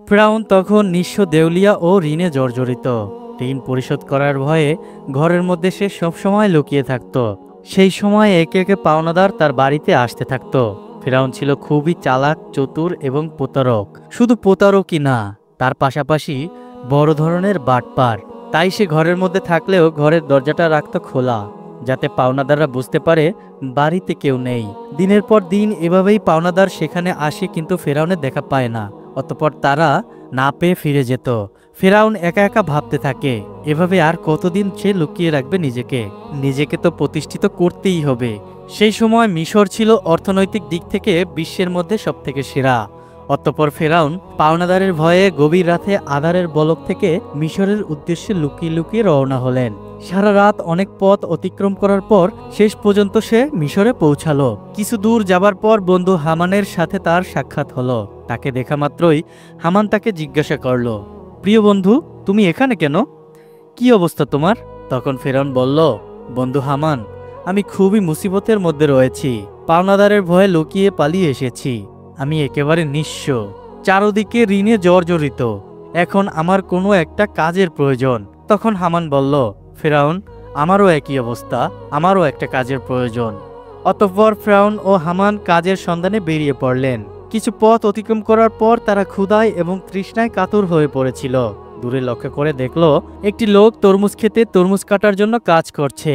ফিরআউন তখন নিঃস্ব, দেউলিয়া ও ঋণে জর্জরিত। ঋণ পরিশোধ করার ভয়ে ঘরের মধ্যে সে সবসময় লুকিয়ে থাকত। সেই সময় একে একে পাওনাদার তার বাড়িতে আসতে থাকত। ফিরআউন ছিল খুবই চালাক, চতুর এবং প্রতারক। শুধু প্রতারকই না, তার পাশাপাশি বড় ধরনের বাটপার। তাই সে ঘরের মধ্যে থাকলেও ঘরের দরজাটা রাখত খোলা, যাতে পাওনাদাররা বুঝতে পারে বাড়িতে কেউ নেই। দিনের পর দিন এভাবেই পাওনাদার সেখানে আসে, কিন্তু ফিরআউনের দেখা পায় না। অতঃপর তারা না পেয়ে ফিরে যেত। ফিরআউন একা একা ভাবতে থাকে, এভাবে আর কতদিন সে লুকিয়ে রাখবে নিজেকে। নিজেকে তো প্রতিষ্ঠিত করতেই হবে। সেই সময় মিশর ছিল অর্থনৈতিক দিক থেকে বিশ্বের মধ্যে সবথেকে সেরা। অতঃপর ফিরআউন পাওনাদারের ভয়ে গভীর রাতে আঁধারের বলক থেকে মিশরের উদ্দেশ্যে লুকিয়ে লুকিয়ে রওনা হলেন। সারা রাত অনেক পথ অতিক্রম করার পর শেষ পর্যন্ত সে মিশরে পৌঁছালো। কিছু দূর যাবার পর বন্ধু হামানের সাথে তার সাক্ষাৎ হলো। তাকে দেখা মাত্রই হামান তাকে জিজ্ঞাসা করলো, প্রিয় বন্ধু, তুমি এখানে কেন? কি অবস্থা তোমার? তখন ফিরআউন বলল, বন্ধু হামান, আমি খুবই মুসিবতের মধ্যে রয়েছি। পাওনাদারের ভয়ে লুকিয়ে পালিয়ে এসেছি। আমি একেবারে নিঃস্ব, চারদিকে ঋণে জর্জরিত। এখন আমার কোনো একটা কাজের প্রয়োজন। তখন হামান বলল, ফিরআউন, আমারও একই অবস্থা, আমারও একটা কাজের প্রয়োজন। অতঃপর ফিরআউন ও হামান কাজের সন্ধানে বেরিয়ে পড়লেন। কিছু পথ অতিক্রম করার পর তারা ক্ষুধায় এবং তৃষ্ণায় কাতর হয়ে পড়েছিল। দূরে লক্ষ্য করে দেখলো একটি লোক তরমুজ খেতে তরমুজ কাটার জন্য কাজ করছে।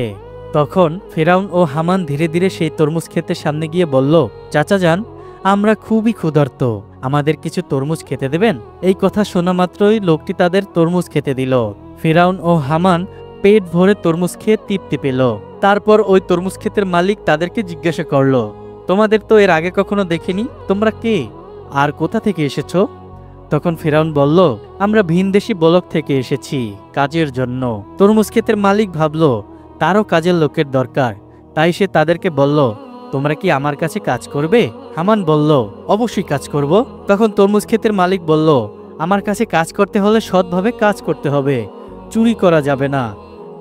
তখন ফিরআউন ও হামান ধীরে ধীরে সেই তরমুজ ক্ষেতের সামনে গিয়ে বলল, চাচা যান, আমরা খুবই ক্ষুধার্ত, আমাদের কিছু তরমুজ খেতে দেবেন? এই কথা শোনা মাত্রই লোকটি তাদের তরমুজ খেতে দিল। ফিরআউন ও হামান পেট ভরে তরমুজ খেয়ে তৃপ্তি পেল। তারপর ওই তরমুজ ক্ষেতের মালিক তাদেরকে জিজ্ঞাসা করলো, তোমাদের তো এর আগে কখনো দেখিনি, তোমরা কে আর কোথা থেকে এসেছো? তখন ফিরআউন বলল, আমরা ভিনদেশী বলক থেকে এসেছি কাজের জন্য। তরমুজ ক্ষেতের মালিক ভাবলো তারও কাজের লোকের দরকার, তাই সে তাদেরকে বলল, তোমরা কি আমার কাছে কাজ করবে? হামান বলল, অবশ্যই কাজ করব। তখন তরমুজ ক্ষেতের মালিক বলল, আমার কাছে কাজ করতে হলে সৎভাবে কাজ করতে হবে, চুরি করা যাবে না।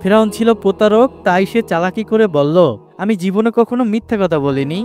ফিরআউন ছিল প্রতারক, তাই সে চালাকি করে বলল, আমি জীবনে কখনো মিথ্যা কথা বলিনি,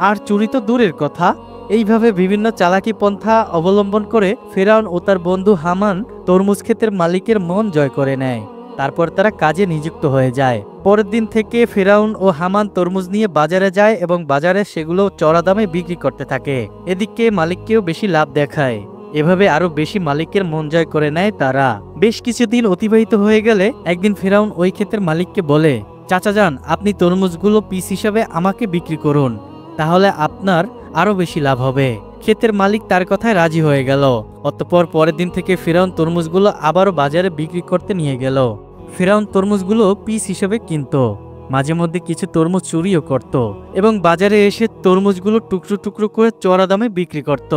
আর চুরি তো দূরের কথা। এইভাবে বিভিন্ন চালাকি পন্থা অবলম্বন করে ফিরআউন ও তার বন্ধু হামান তরমুজ ক্ষেতের মালিকের মন জয় করে নেয়। তারপর তারা কাজে নিযুক্ত হয়ে যায়। পরের দিন থেকে ফিরআউন ও হামান তরমুজ নিয়ে বাজারে যায় এবং বাজারে সেগুলো চড়া দামে বিক্রি করতে থাকে। এদিকে মালিককেও বেশি লাভ দেখায়। এভাবে আরো বেশি মালিকের মন জয় করে নেয় তারা। বেশ কিছুদিন অতিবাহিত হয়ে গেলে একদিন ফিরআউন ওই ক্ষেতের মালিককে বলে, চাচা যান, আপনি তরমুজগুলো পিস হিসাবে আমাকে বিক্রি করুন, তাহলে আপনার আরো বেশি লাভ হবে। ক্ষেতের মালিক তার কথায় রাজি হয়ে গেল। অতঃপর পরের দিন থেকে ফিরআউন তরমুজগুলো আবারও বাজারে বিক্রি করতে নিয়ে গেল। ফিরআউন তরমুজগুলো পিস হিসেবে কিনত, মাঝে মধ্যে কিছু তরমুজ চুরিও করত এবং বাজারে এসে তরমুজগুলো টুকরো টুকরো করে চড়া দামে বিক্রি করত।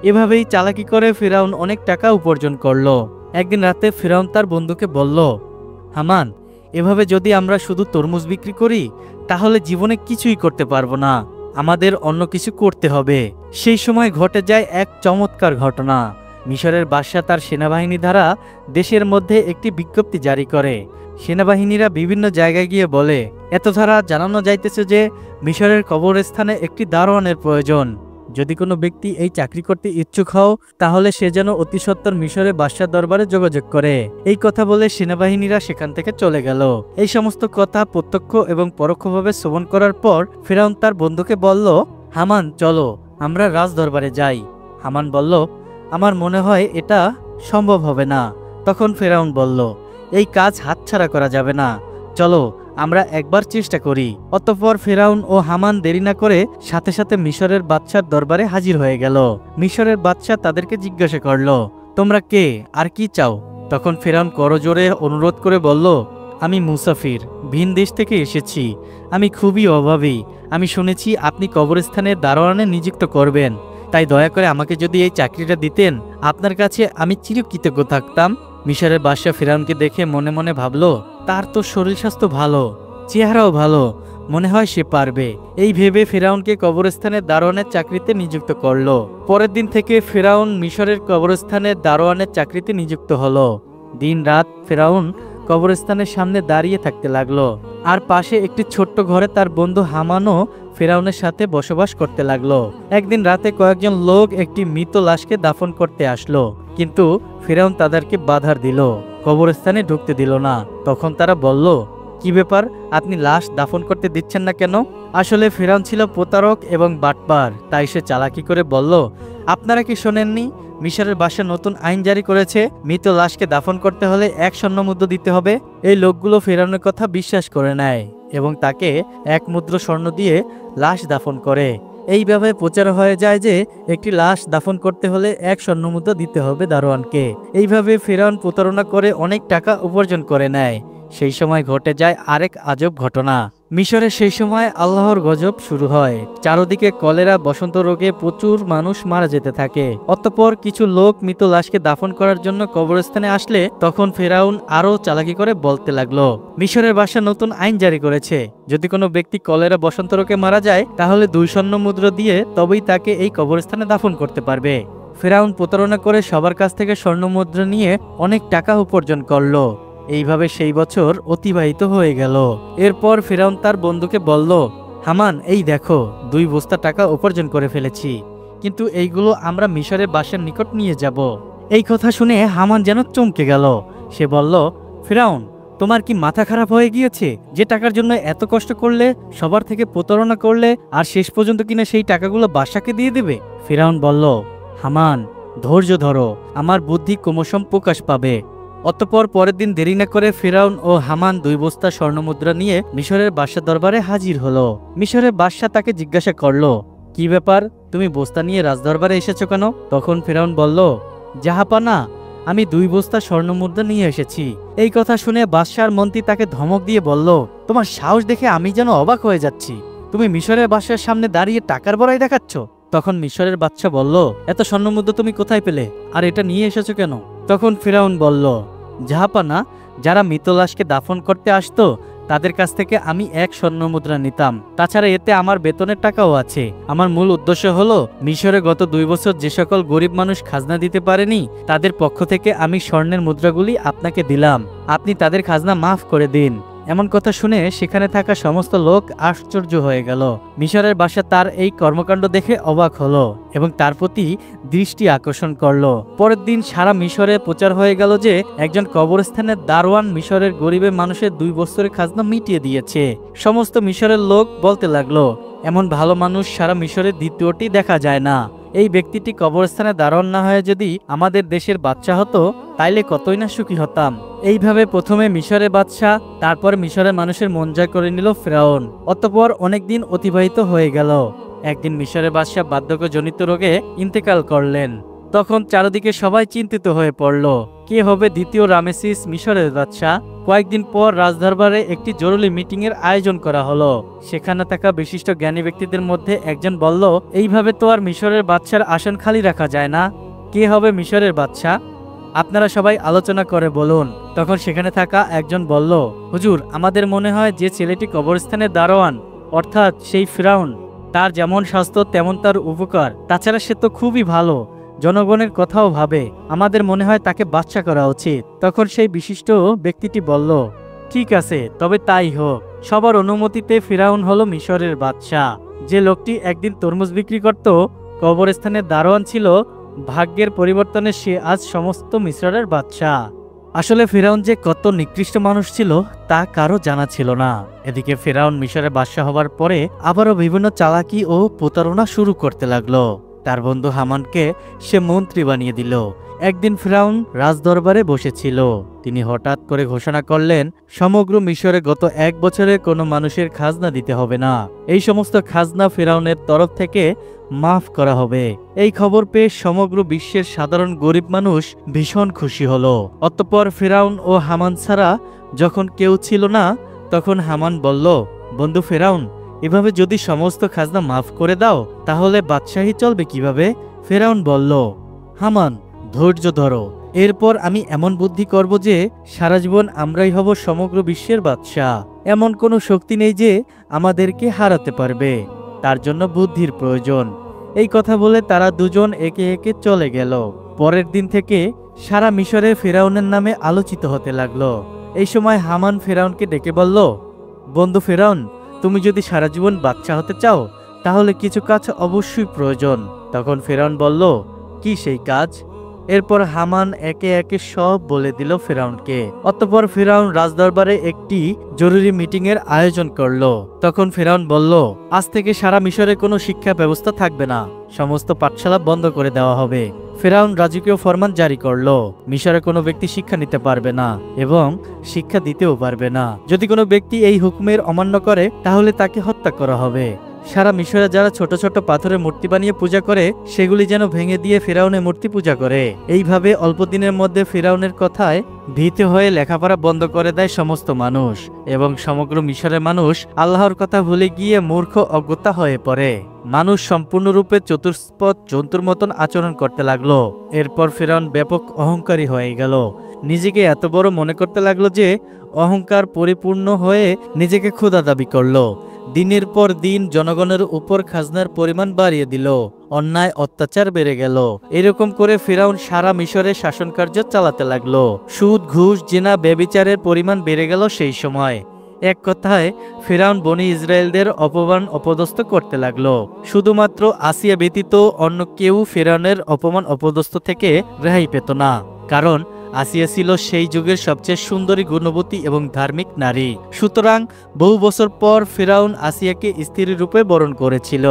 এভাবেই চালাকি করে ফিরআউন অনেক টাকা উপার্জন করলো। একদিন রাতে ফিরআউন তার বন্ধুকে বলল, হামান, এভাবে যদি আমরা শুধু তরমুজ বিক্রি করি তাহলে জীবনে কিছুই করতে পারবো না, আমাদের অন্য কিছু করতে হবে। সেই সময় ঘটে যায় এক চমৎকার ঘটনা। মিশরের বাদশা তার সেনাবাহিনী দ্বারা দেশের মধ্যে একটি বিজ্ঞপ্তি জারি করে। সেনাবাহিনীরা বিভিন্ন জায়গায় গিয়ে বলে, এত ধারা জানানো যাইতেছে যে মিশরের কবরস্থানে একটি দারোয়ানের প্রয়োজন। যদি কোনো ব্যক্তি এই চাকরি করতে ইচ্ছুক হও তাহলে সে যেন অতি সত্বর মিশরের বাদশার দরবারে যোগাযোগ করে। এই কথা বলে সেনাবাহিনীরা সেখান থেকে চলে গেল। এই সমস্ত কথা প্রত্যক্ষ এবং পরোক্ষভাবে শ্রবণ করার পর ফিরআউন তার বন্ধুকে বলল, হামান, চলো আমরা রাজ দরবারে যাই। হামান বলল, আমার মনে হয় এটা সম্ভব হবে না। তখন ফিরআউন বলল, এই কাজ হাতছাড়া করা যাবে না, চলো আমরা একবার চেষ্টা করি। অতঃপর ফিরআউন ও হামান দেরি না করে সাথে সাথে মিশরের বাদশার দরবারে হাজির হয়ে গেল। মিশরের বাদশা তাদেরকে জিজ্ঞাসা করল, তোমরা কে আর কি চাও? তখন ফিরআউন করজোরে অনুরোধ করে বলল, আমি মুসাফির, ভিন দেশ থেকে এসেছি, আমি খুবই অভাবী। আমি শুনেছি আপনি কবরস্থানের দারোয়ানে নিযুক্ত করবেন, তাই দয়া করে আমাকে যদি এই চাকরিটা দিতেন আপনার কাছে আমি চিরকৃতজ্ঞ থাকতাম। মিশরের বাদশা ফিরআউনকে দেখে মনে মনে ভাবল, তার তো শরীর স্বাস্থ্য ভালো, চেহারাও ভালো, মনে হয় সে পারবে। এই ভেবে ফিরআউনকে কবরস্থানের দারোয়ানের চাকরিতে নিযুক্ত করলো। পরের দিন থেকে ফিরআউন মিশরের কবরস্থানের দারোয়ানের চাকরিতে নিযুক্ত হলো। দিন রাত ফিরআউন কবরস্থানের সামনে দাঁড়িয়ে থাকতে লাগলো। আর পাশে একটি ছোট্ট ঘরে তার বন্ধু হামানও ফেরাউনের সাথে বসবাস করতে লাগলো। একদিন রাতে কয়েকজন লোক একটি মৃত লাশকে দাফন করতে আসলো, কিন্তু ফেরাউন তাদেরকে বাধা দিল, কবরস্থানে ঢুকতে দিল না। তখন তারা বলল, কি ব্যাপার, আপনি লাশ দাফন করতে দিচ্ছেন না কেন? আসলে ফেরাউন ছিল প্রতারক এবং বাটপার, তাই সে চালাকি করে বলল, আপনারা কি শোনেননি, মিশরের বাদশা নতুন আইন জারি করেছে, মৃত লাশকে দাফন করতে হলে 1 স্বর্ণমুদ্রা দিতে হবে। এই লোকগুলো ফেরাউনের কথা বিশ্বাস করে নেয় এবং তাকে 1 মুদ্রা স্বর্ণ দিয়ে লাশ দাফন করে। এইভাবে প্রচার হয়ে যায় যে একটি লাশ দাফন করতে হলে 1 স্বর্ণমুদ্রা দিতে হবে দারোয়ানকে। এইভাবে ফেরাউন প্রতারণা করে অনেক টাকা উপার্জন করে নেয়। সেই সময় ঘটে যায় আরেক আজব ঘটনা। মিশরে সেই সময় আল্লাহর গজব শুরু হয়। চারদিকে কলেরা, বসন্ত রোগে প্রচুর মানুষ মারা যেতে থাকে। অতঃপর কিছু লোক মৃত লাশকে দাফন করার জন্য কবরস্থানে আসলে তখন ফেরাউন আরো চালাকি করে বলতে লাগলো, মিশরের বাদশা নতুন আইন জারি করেছে, যদি কোনো ব্যক্তি কলেরা, বসন্ত রোগে মারা যায় তাহলে 2 স্বর্ণমুদ্রা দিয়ে তবেই তাকে এই কবরস্থানে দাফন করতে পারবে। ফেরাউন প্রতারণা করে সবার কাছ থেকে স্বর্ণমুদ্রা নিয়ে অনেক টাকা উপার্জন করলো। এইভাবে সেই বছর অতিবাহিত হয়ে গেল। এরপর ফেরাউন তার বন্ধুকে বলল, হামান, এই দেখো 2 বস্তা টাকা উপার্জন করে ফেলেছি, কিন্তু এইগুলো আমরা মিশরের বাদশার নিকট নিয়ে যাব। এই কথা শুনে হামান যেন চমকে গেল। সে বলল, ফেরাউন, তোমার কি মাথা খারাপ হয়ে গিয়েছে? যে টাকার জন্য এত কষ্ট করলে, সবার থেকে প্রতারণা করলে, আর শেষ পর্যন্ত কিনা সেই টাকাগুলো বাদশাকে দিয়ে দেবে? ফেরাউন বলল, হামান, ধৈর্য ধরো, আমার বুদ্ধি ক্রমশ প্রকাশ পাবে। অতঃপর পরের দিন দেরি না করে ফেরাউন ও হামান 2 বস্তা স্বর্ণমুদ্রা নিয়ে মিশরের বাদশার দরবারে হাজির হলো। মিশরের বাদশা তাকে জিজ্ঞাসা করলো, কি ব্যাপার, তুমি বস্তা নিয়ে রাজদরবারে এসেছো কেন? তখন ফেরাউন বলল, জাহাপানা, আমি 2 বস্তা স্বর্ণমুদ্রা নিয়ে এসেছি। এই কথা শুনে বাদশার মন্ত্রী তাকে ধমক দিয়ে বলল, তোমার সাহস দেখে আমি যেন অবাক হয়ে যাচ্ছি, তুমি মিশরের বাদশার সামনে দাঁড়িয়ে টাকার বড়াই দেখাচ্ছ। তখন মিশরের বাদশা বলল, এত স্বর্ণমুদ্রা তুমি কোথায় পেলে, আর এটা নিয়ে এসেছো কেন? তখন ফেরাউন বলল, জাহাপানা, যারা মৃত লাশকে দাফন করতে আসতো তাদের কাছ থেকে আমি 1 স্বর্ণমুদ্রা নিতাম। তাছাড়া এতে আমার বেতনের টাকাও আছে। আমার মূল উদ্দেশ্য হলো মিশরে গত 2 বছর যে সকল গরিব মানুষ খাজনা দিতে পারেনি তাদের পক্ষ থেকে আমি স্বর্ণের মুদ্রাগুলি আপনাকে দিলাম, আপনি তাদের খাজনা মাফ করে দিন। এমন কথা শুনে সেখানে থাকা সমস্ত লোক আশ্চর্য হয়ে গেল। মিশরের বাদশা তার এই কর্মকাণ্ড দেখে অবাক হলো এবং তার প্রতি দৃষ্টি আকর্ষণ করলো। পরের দিন সারা মিশরে প্রচার হয়ে গেল যে একজন কবরস্থানের দারোয়ান মিশরের গরিবের মানুষের 2 বছরের খাজনা মিটিয়ে দিয়েছে। সমস্ত মিশরের লোক বলতে লাগলো, এমন ভালো মানুষ সারা মিশরে দ্বিতীয়টি দেখা যায় না। এই ব্যক্তিটি কবরস্থানে দারোয়ান না হয়ে যদি আমাদের দেশের বাদশা হতো তাইলে কতই না সুখী হতাম। এইভাবে প্রথমে মিশরের বাদশা, তারপর মিশরের মানুষের মন জয় করে নিল ফেরাউন। অতঃপর অনেকদিন অতিবাহিত হয়ে গেল। একদিন মিশরের বাদশা বার্ধক্যজনিত রোগে ইন্তেকাল করলেন। তখন চারিদিকে সবাই চিন্তিত হয়ে পড়ল, কে হবে দ্বিতীয় রামেসিস মিশরের বাদশা। কয়েকদিন পর রাজদরবারে একটি জরুরি মিটিং এর আয়োজন করা হলো। সেখানে থাকা বিশিষ্ট জ্ঞানী ব্যক্তিদের মধ্যে একজন বলল, এইভাবে তো আর মিশরের বাদশার আসন খালি রাখা যায় না, কে হবে মিশরের বাদশা, আপনারা সবাই আলোচনা করে বলুন। তখন সেখানে থাকা একজন বলল, হুজুর, আমাদের মনে হয় যে ছেলেটি কবরস্থানের দারোয়ান, অর্থাৎ সেই ফেরাউন, তার যেমন স্বাস্থ্য তেমন তার উপকার, তাছাড়া সে তো খুবই ভালো, জনগণের কথাও ভাবে, আমাদের মনে হয় তাকে বাদশা করা উচিত। তখন সেই বিশিষ্ট ব্যক্তিটি বলল, ঠিক আছে, তবে তাই হোক। সবার অনুমতিতে ফেরাউন হলো মিশরের বাদশা। যে লোকটি একদিন তরমুজ বিক্রি করত, কবরস্থানের দারোয়ান ছিল, ভাগ্যের পরিবর্তনে সে আজ সমস্ত মিশরের বাদশা। আসলে ফেরাউন যে কত নিকৃষ্ট মানুষ ছিল তা কারো জানা ছিল না। এদিকে ফেরাউন মিশরের বাদশা হবার পরে আবারও বিভিন্ন চালাকি ও প্রতারণা শুরু করতে লাগলো। তার বন্ধু হামানকে সে মন্ত্রী বানিয়ে দিল। একদিন ফেরাউন রাজদরবারে বসেছিল। তিনি হঠাৎ করে ঘোষণা করলেন, সমগ্র মিশরে গত 1 বছরে কোনো মানুষের খাজনা দিতে হবে না। এই সমস্ত খাজনা ফেরাউনের তরফ থেকে মাফ করা হবে। এই খবর পেয়ে সমগ্র বিশ্বের সাধারণ গরিব মানুষ ভীষণ খুশি হলো। অতঃপর ফেরাউন ও হামান ছাড়া যখন কেউ ছিল না, তখন হামান বলল, বন্ধু ফেরাউন, এভাবে যদি সমস্ত খাজনা মাফ করে দাও তাহলে বাদশাহী চলবে কিভাবে? ফেরাউন বলল, হামান, ধৈর্য ধরো, এরপর আমি এমন বুদ্ধি করব যে সারা জীবন আমরাই হব সমগ্র বিশ্বের বাদশা। এমন কোনো শক্তি নেই যে আমাদেরকে হারাতে পারবে, তার জন্য বুদ্ধির প্রয়োজন। এই কথা বলে তারা দুজন একে একে চলে গেল। পরের দিন থেকে সারা মিশরে ফেরাউনের নামে আলোচিত হতে লাগলো। এই সময় হামান ফেরাউনকে ডেকে বলল, বন্ধু ফেরাউন, তুমি যদি সারা জীবন বাদশা হতে চাও তাহলে কিছু কাজ অবশ্যই প্রয়োজন। তখন ফেরাউন বলল, কি সেই কাজ? এরপর হামান একে একে সব বলে দিল ফেরাউনকে। অতঃপর ফেরাউন রাজদরবারে একটি জরুরি মিটিং এর আয়োজন করলো। তখন ফেরাউন বলল, আজ থেকে সারা মিশরে কোনো শিক্ষা ব্যবস্থা থাকবে না, সমস্ত পাঠশালা বন্ধ করে দেওয়া হবে। ফেরাউন রাজকীয় ফরমান জারি করলো, মিশরে কোনো ব্যক্তি শিক্ষা নিতে পারবে না এবং শিক্ষা দিতেও পারবে না। যদি কোনো ব্যক্তি এই হুকুমের অমান্য করে তাহলে তাকে হত্যা করা হবে। সারা মিশরে যারা ছোট ছোট পাথরের মূর্তি বানিয়ে পূজা করে সেগুলি যেন ভেঙে দিয়ে ফেরাউনের মূর্তি পূজা করে। এইভাবে অল্প দিনের মধ্যে ফেরাউনের কথায় ভীত হয়ে লেখাপড়া বন্ধ করে দেয় সমস্ত মানুষ এবং সমগ্র মিশরের মানুষ আল্লাহর কথা ভুলে গিয়ে মূর্খ অজ্ঞতা হয়ে পড়ে। মানুষ সম্পূর্ণরূপে চতুষ্পদ জন্তুর মতন আচরণ করতে লাগলো। এরপর ফেরাউন ব্যাপক অহংকারী হয়ে গেল, নিজেকে এত বড় মনে করতে লাগলো যে অহংকার পরিপূর্ণ হয়ে নিজেকে খোদা দাবি করলো। দিনের পর দিন জনগণের উপর খাজনার পরিমাণ বাড়িয়ে দিল, অন্যায় অত্যাচার বেড়ে গেল। এরকম করে ফেরাউন সারা মিশরে শাসন কার্য চালাতে লাগলো। সুদ, ঘুষ, জিনা, ব্যভিচারের পরিমাণ বেড়ে গেল সেই সময়। এক কথায় ফেরাউন বনি ইসরায়েলদের অপমান অপদস্থ করতে লাগলো। শুধুমাত্র আসিয়া ব্যতীত অন্য কেউ ফেরাউনের অপমান অপদস্থ থেকে রেহাই পেত না, কারণ আসিয়া ছিল সেই যুগের সবচেয়ে সুন্দরী, গুণবতী এবং ধার্মিক নারী। সুতরাং বহু বছর পর ফেরাউন আসিয়াকে স্ত্রী রূপে বরণ করেছিল।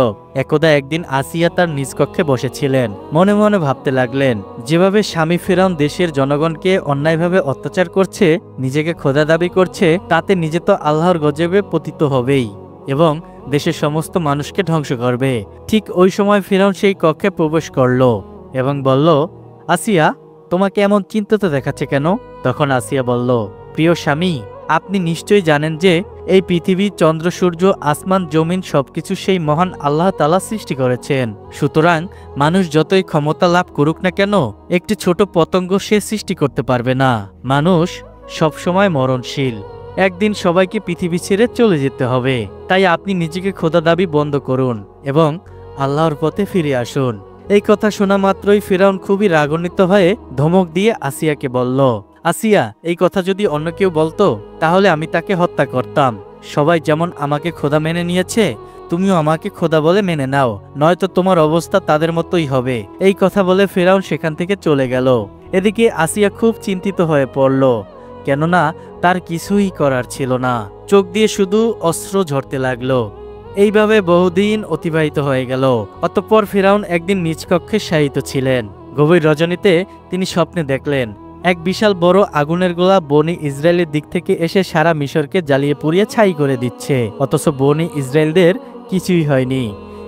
একদা একদিন আসিয়া তার নিজ কক্ষে বসেছিলেন, মনে মনে ভাবতে লাগলেন, যেভাবে স্বামী ফেরাউন দেশের জনগণকে অন্যায়ভাবে অত্যাচার করছে, নিজেকে খোদা দাবি করছে, তাতে নিজে তো আল্লাহর গজবে পতিত হবেই এবং দেশের সমস্ত মানুষকে ধ্বংস করবে। ঠিক ওই সময় ফেরাউন সেই কক্ষে প্রবেশ করল এবং বলল, আসিয়া, তোমাকে এমন চিন্তিত দেখাচ্ছে কেন? তখন আসিয়া বলল, প্রিয় স্বামী, আপনি নিশ্চয়ই জানেন যে এই পৃথিবী, চন্দ্র, সূর্য, আসমান, জমিন সবকিছু সেই মহান আল্লাহ তাআলা সৃষ্টি করেছেন। সুতরাং মানুষ যতই ক্ষমতা লাভ করুক না কেন, একটি ছোট পতঙ্গ সে সৃষ্টি করতে পারবে না। মানুষ সবসময় মরণশীল, একদিন সবাইকে পৃথিবী ছেড়ে চলে যেতে হবে। তাই আপনি নিজেকে খোদা দাবি বন্ধ করুন এবং আল্লাহর পথে ফিরে আসুন। এই কথা শোনা মাত্রই ফেরাউন খুবই রাগান্বিত হয়ে ধমক দিয়ে আসিয়াকে বলল, আসিয়া, এই কথা যদি অন্য কেউ বলতো তাহলে আমি তাকে হত্যা করতাম। সবাই যেমন আমাকে খোদা মেনে নিয়েছে, তুমিও আমাকে খোদা বলে মেনে নাও, নয়তো তোমার অবস্থা তাদের মতোই হবে। এই কথা বলে ফেরাউন সেখান থেকে চলে গেল। এদিকে আসিয়া খুব চিন্তিত হয়ে পড়ল, কেননা তার কিছুই করার ছিল না। চোখ দিয়ে শুধু অশ্রু ঝরতে লাগলো। এইভাবে বহুদিন অতিবাহিত হয়ে গেল। অতঃপর ফেরাউন একদিন নিজ কক্ষে শায়িত ছিলেন। গভীর রজনীতে তিনি স্বপ্নে দেখলেন, এক বিশাল বড় আগুনের গোলা বনি ইসরায়েলের দিক থেকে এসে সারা মিশরকে জ্বালিয়ে পুড়িয়ে ছাই করে দিচ্ছে, অথচ বনি ইসরায়েলদের কিছুই হয়নি।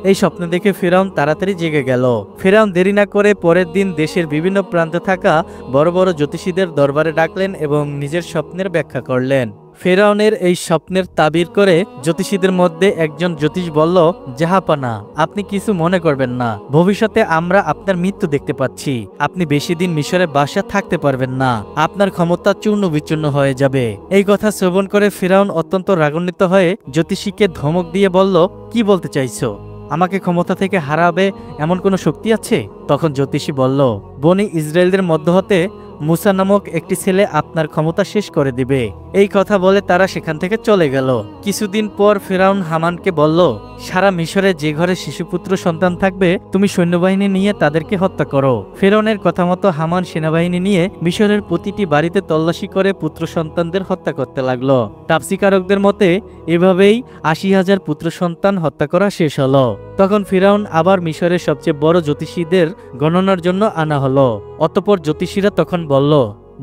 এই স্বপ্ন দেখে ফেরাউন তাড়াতাড়ি জেগে গেল। ফেরাউন দেরি না করে পরের দিন দেশের বিভিন্ন প্রান্তে থাকা বড় বড় জ্যোতিষীদের দরবারে ডাকলেন এবং নিজের স্বপ্নের ব্যাখ্যা করলেন। ফেরাউনের এই স্বপ্নের তাবির করে জ্যোতিষীদের মধ্যে একজন জ্যোতিষ বলল, জাহাপানা, আপনি কিছু মনে করবেন না, ভবিষ্যতে আমরা আপনার মৃত্যু দেখতে পাচ্ছি। আপনি বেশি দিন মিশরে বাসা থাকতে পারবেন না, আপনার ক্ষমতা চূর্ণ বিচূর্ণ হয়ে যাবে। এই কথা শ্রবণ করে ফেরাউন অত্যন্ত রাগান্বিত হয়ে জ্যোতিষীকে ধমক দিয়ে বলল, কি বলতে চাইছো? আমাকে ক্ষমতা থেকে হারাবে এমন কোনো শক্তি আছে? তখন জ্যোতিষী বলল, বনি ইসরায়েলদের মধ্য হতে মুসা নামক একটি ছেলে আপনার ক্ষমতা শেষ করে দিবে। এই কথা বলে তারা সেখান থেকে চলে গেল। কিছুদিন পর ফেরাউন হামানকে বলল, সারা মিশরে যে ঘরে শিশুপুত্র সন্তান থাকবে তুমি সৈন্যবাহিনী নিয়ে তাদেরকে হত্যা করো। ফেরাউনের কথা মতো হামান সেনাবাহিনী নিয়ে মিশরের প্রতিটি বাড়িতে তল্লাশি করে পুত্র সন্তানদের হত্যা করতে লাগলো। তাফসীরকারকদের মতে এভাবেই ৮০,০০০ পুত্র সন্তান হত্যা করা শেষ হলো। তখন ফেরাউন আবার মিশরের সবচেয়ে বড় জ্যোতিষীদের গণনার জন্য আনা হলো। অতঃপর জ্যোতিষীরা তখন বলল,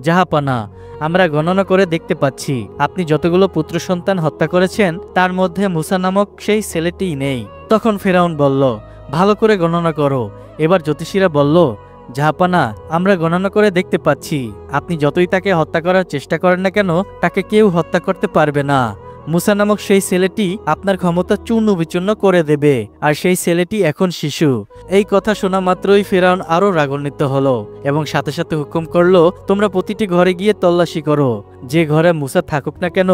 জাহাপানা, আমরা গণনা করে দেখতে পাচ্ছি আপনি যতগুলো পুত্র সন্তান হত্যা করেছেন তার মধ্যে মুসা নামক সেই ছেলেটিই নেই। তখন ফেরাউন বলল, ভালো করে গণনা করো। এবার জ্যোতিষীরা বলল, জাহাপানা, আমরা গণনা করে দেখতে পাচ্ছি আপনি যতই তাকে হত্যা করার চেষ্টা করেন না কেন, তাকে কেউ হত্যা করতে পারবে না। মুসা নামক সেই ছেলেটি আপনার ক্ষমতা চূর্ণ বিচূর্ণ করে দেবে, আর সেই ছেলেটি এখন শিশু। এই কথা শোনা মাত্রই ফেরাউন আরো রাগান্বিত হলো এবং সাথে সাথে হুকুম করলো, তোমরা প্রতিটি ঘরে গিয়ে তল্লাশি করো, যে ঘরে মুসা থাকুক না কেন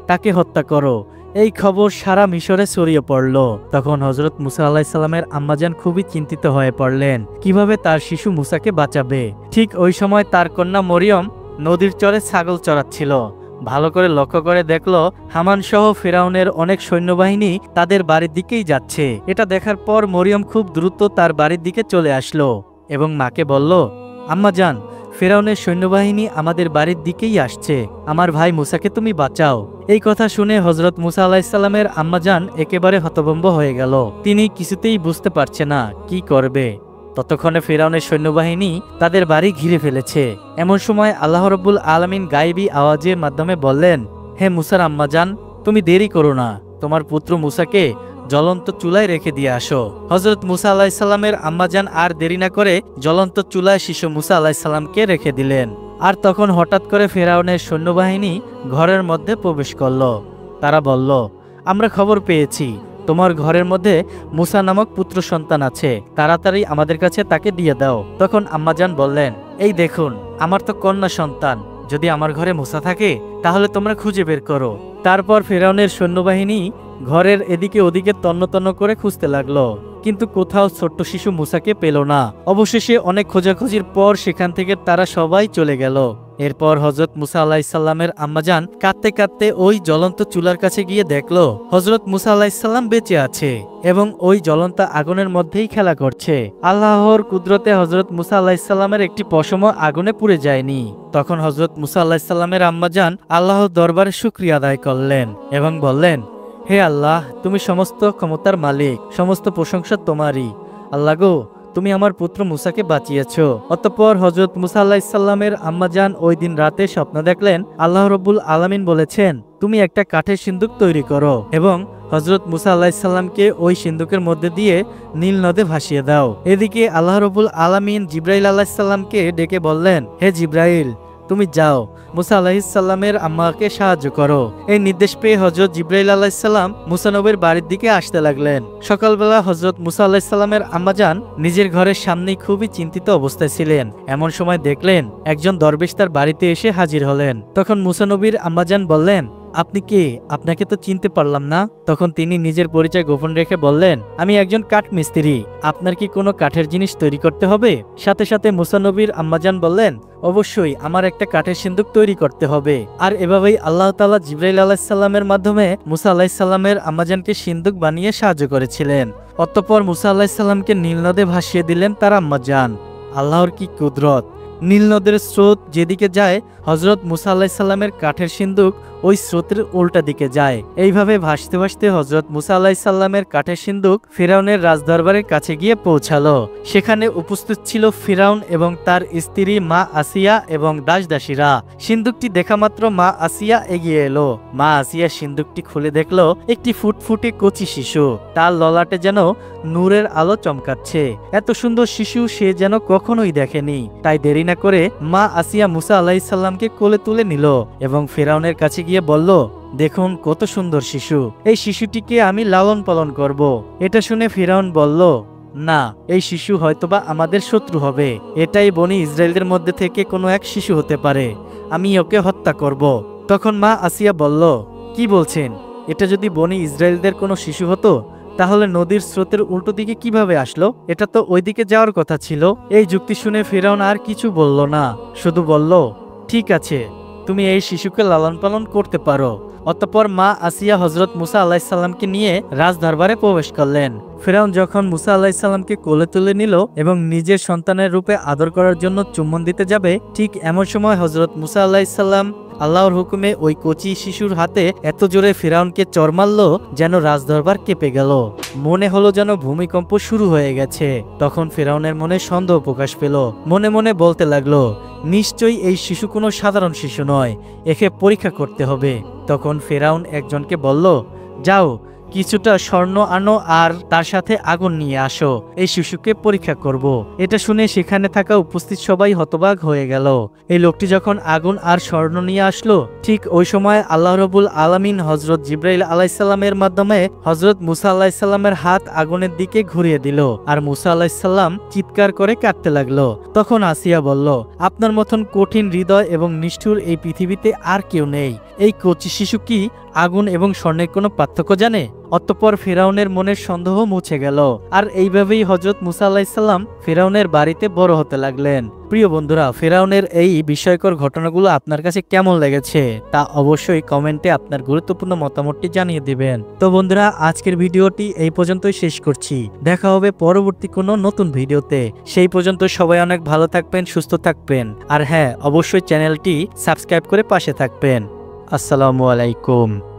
তাকে হত্যা করো। এই খবর সারা মিশরে ছড়িয়ে পড়ল। তখন হযরত মুসা আলাইহিস সালামের আম্মাজান খুবই চিন্তিত হয়ে পড়লেন, কিভাবে তার শিশু মুসাকে বাঁচাবে। ঠিক ওই সময় তার কন্যা মরিয়ম নদীর চরে ছাগল চড়াচ্ছিল। ভালো করে লক্ষ্য করে দেখলো হামান সহ ফিরাউনের অনেক সৈন্যবাহিনী তাদের বাড়ির দিকেই যাচ্ছে। এটা দেখার পর মরিয়ম খুব দ্রুত তার বাড়ির দিকে চলে আসলো এবং মাকে বলল, আম্মা জান, ফিরাউনের সৈন্যবাহিনী আমাদের বাড়ির দিকেই আসছে, আমার ভাই মুসাকে তুমি বাঁচাও। এই কথা শুনে হযরত মুসা আলাইহিসসালামের আম্মাজান একেবারে হতভম্ব হয়ে গেল। তিনি কিছুতেই বুঝতে পারছে না কি করবে। ততক্ষণে ফিরাউনের সৈন্যবাহিনী তাদের বাড়ি ঘিরে ফেলেছে। এমন সময় আল্লাহ রাব্বুল আলামিন গায়েবী আওয়াজের মাধ্যমে বললেন, হে মুসার আম্মাজান, তুমি দেরি করো না, তোমার পুত্র মুসাকে জ্বলন্ত চুলায় রেখে দিয়ে আসো। হযরত মুসা আলাইহিসসালামের আম্মাজান আর দেরি না করে জ্বলন্ত চুলায় শিশু মুসা আলাইহিসসালামকে রেখে দিলেন। আর তখন হঠাৎ করে ফিরাউনের সৈন্যবাহিনী ঘরের মধ্যে প্রবেশ করল। তারা বলল, আমরা খবর পেয়েছি তোমার ঘরের মধ্যে মুসা নামক পুত্র সন্তান আছে, তাড়াতাড়ি আমাদের কাছে তাকে দিয়ে দাও। তখন আম্মাজান বললেন, এই দেখুন, আমার তো কন্যা সন্তান, যদি আমার ঘরে মুসা থাকে তাহলে তোমরা খুঁজে বের করো। তারপর ফিরাউনের সৈন্যবাহিনী ঘরের এদিকে ওদিকে তন্ন তন্ন করে খুঁজতে লাগলো, কিন্তু কোথাও ছোট্ট শিশু মুসাকে পেল না। অবশেষে অনেক খোঁজাখুঁজির পর সেখান থেকে তারা সবাই চলে গেল। এরপর হযরত মুসা আলাইহিসসালামের আম্মাজান কাঁদতে কাঁদতে ওই জ্বলন্ত চুলার কাছে গিয়ে দেখলো হযরত মুসা আলাইহিসসালাম বেঁচে আছে এবং ওই জ্বলন্ত আগুনের মধ্যেই খেলা করছে। আল্লাহর কুদরতে হযরত মুসা আলাইহিসসালামের একটি পশমও আগুনে পুড়ে যায়নি। তখন হযরত মুসা আলাইহিসসালামের আম্মাজান আল্লাহর দরবারে শুকরিয়া আদায় করলেন এবং বললেন, হে আল্লাহ, তুমি সমস্ত ক্ষমতার মালিক, সমস্ত প্রশংসা তোমারই। আল্লাহ গো, তুমি আমার পুত্র মুসাকে বাঁচিয়েছ। অতঃপর হযরত মুসা আলাইহিসসালামের আম্মাজান ওই দিন রাতে স্বপ্ন দেখলেন আল্লাহ রাব্বুল আলামিন বলেছেন, তুমি একটা কাঠের সিন্দুক তৈরি করো এবং হযরত মুসা আলাইহিসসালামকে ওই সিন্দুকের মধ্যে দিয়ে নীল নদে ভাসিয়ে দাও। এদিকে আল্লাহ রাব্বুল আলামিন জিবরাইল আলাইহিসসালামকে ডেকে বললেন, হে জিবরাইল, তুমি যাও মুসা আলাইহিসসালামের আম্মাকে সাহায্য করো। এই নির্দেশ পেয়ে হযরত জিবরাইল আলাইহিসসালাম মুসা নবীর বাড়ির দিকে আসতে লাগলেন। সকালবেলা হযরত মুসা আলাইহিসসালামের আম্মাজান নিজের ঘরের সামনেই খুবই চিন্তিত অবস্থায় ছিলেন। এমন সময় দেখলেন একজন দরবেশ তার বাড়িতে এসে হাজির হলেন। তখন মুসা নবীর আম্মাজান বললেন, আপনি কে? আপনাকে তো চিনতে পারলাম না। তখন তিনি নিজের পরিচয় গোপন রেখে বললেন, আমি একজন কাঠ মিস্ত্রি, আপনার কি কোনো কাঠের জিনিস তৈরি করতে হবে? সাথে সাথে মুসা নবীর আম্মাজান বললেন, অবশ্যই আমার একটা কাঠের সিন্দুক তৈরি করতে হবে। আর এভাবেই আল্লাহ তাআলা জিবরাইল আলাইহিসসালামের মাধ্যমে মুসা আলাইহিসসালামের আম্মাজানকে সিন্দুক বানিয়ে সাহায্য করেছিলেন। অতঃপর মুসা আলাইহিসসালামকে নীল নদে ভাসিয়ে দিলেন তার আম্মাজান। আল্লাহর কি কুদরত! নীল নদের স্রোত যেদিকে যায় হযরত মুসা আলাইহিসসালামের কাঠের সিন্দুক ওই স্রোতের উল্টা দিকে যায়। এইভাবে ভাসতে ভাসতে হযরত মুসা আলাইহিসসালামের কাঠের সিন্দুক ফিরাউনের রাজদরবারের কাছে গিয়ে পৌঁছালো। সেখানে উপস্থিত ছিল ফিরাউন এবং তার স্ত্রী মা আসিয়া এবং দাসদাসীরা। সিন্দুকটি দেখা মাত্র মা আসিয়া এগিয়ে এলো। মা আসিয়া সিন্দুকটি খুলে দেখলো একটি ফুটফুটে কচি শিশু, তার ললাটে যেন নূরের আলো চমকাচ্ছে। এত সুন্দর শিশু সে যেন কখনোই দেখেনি। তাই দেরি না করে মা আসিয়া মুসা আলাইহিসসালামকে কোলে তুলে নিল এবং ফিরাউনের কাছে গিয়ে বলল, দেখুন কত সুন্দর শিশু, এই শিশুটিকে আমি লালন পালন করব। এটা শুনে ফিরাউন বলল, না, এই শিশু হয়তোবা আমাদের শত্রু হবে। এটাই বনি ইসরায়েলদের মধ্যে থেকে কোনো এক শিশু হতে পারে, আমি ওকে হত্যা করব। তখন মা আসিয়া বলল, কি বলছেন? এটা যদি বনি ইসরায়েলদের কোনো শিশু হতো তাহলে নদীর স্রোতের উল্টো দিকে কিভাবে আসলো? এটা তো ওইদিকে যাওয়ার কথা ছিল। এই যুক্তি শুনে ফিরাউন আর কিছু বলল না, শুধু বলল, ঠিক আছে, তুমি এই শিশুকে লালন পালন করতে পারো। অতঃপর মা আসিয়া হযরত মুসা আলাইহিসসালামকে নিয়ে রাজদরবারে প্রবেশ করলেন। ফিরাউন যখন মুসা আলাইহিসসালামকে কোলে তুলে নিল এবং নিজের সন্তানের রূপে আদর করার জন্য চুম্বন দিতে যাবে, ঠিক এমন সময় হযরত মুসা আলাইহিসসালাম আল্লাহর হুকুমে ওই কচি শিশুর হাতে এত জোরে ফিরাউনকে চর মারল যেন রাজদরবার কেঁপে গেল। মনে হলো যেন ভূমিকম্প শুরু হয়ে গেছে। তখন ফিরাউনের মনে সন্দেহ প্রকাশ পেল। মনে মনে বলতে লাগলো, নিশ্চয়ই এই শিশু কোনো সাধারণ শিশু নয়, একে পরীক্ষা করতে হবে। তখন ফিরাউন একজনকে বলল, যাও কিছুটা স্বর্ণ আনো আর তার সাথে আগুন নিয়ে আসো, এই শিশুকে পরীক্ষা করব। এটা শুনে সেখানে থাকা উপস্থিত সবাই হতবাক হয়ে গেল। এই লোকটি যখন আগুন আর স্বর্ণ নিয়ে আসলো, ঠিক ওই সময় আল্লাহ রাব্বুল আলামিন হযরত জিবরাইল আলাইহিসসালামের মাধ্যমে হযরত মুসা আলাইহিসসালামের হাত আগুনের দিকে ঘুরিয়ে দিল আর মুসা আলাইহিসসালাম চিৎকার করে কাঁদতে লাগলো। তখন আসিয়া বলল, আপনার মতন কঠিন হৃদয় এবং নিষ্ঠুর এই পৃথিবীতে আর কেউ নেই। এই কচি শিশু কি আগুন এবং স্বর্ণের কোনো পার্থক্য জানে? অতঃপর ফিরাউনের মনের সন্দেহ মুছে গেল। আর এইভাবেই হযরত মুসা আলাইহিস সালাম ফিরাউনের বাড়িতে বড় হতে লাগলেন। প্রিয় বন্ধুরা, ফিরাউনের এই বিস্ময়কর ঘটনাগুলো আপনার কাছে কেমন লেগেছে তা অবশ্যই কমেন্টে আপনার গুরুত্বপূর্ণ মতামতটি জানিয়ে দিবেন। তো বন্ধুরা, আজকের ভিডিওটি এই পর্যন্তই শেষ করছি। দেখা হবে পরবর্তী কোনো নতুন ভিডিওতে। সেই পর্যন্ত সবাই অনেক ভালো থাকবেন, সুস্থ থাকবেন। আর হ্যাঁ, অবশ্যই চ্যানেলটি সাবস্ক্রাইব করে পাশে থাকবেন। আসসালামু আলাইকুম।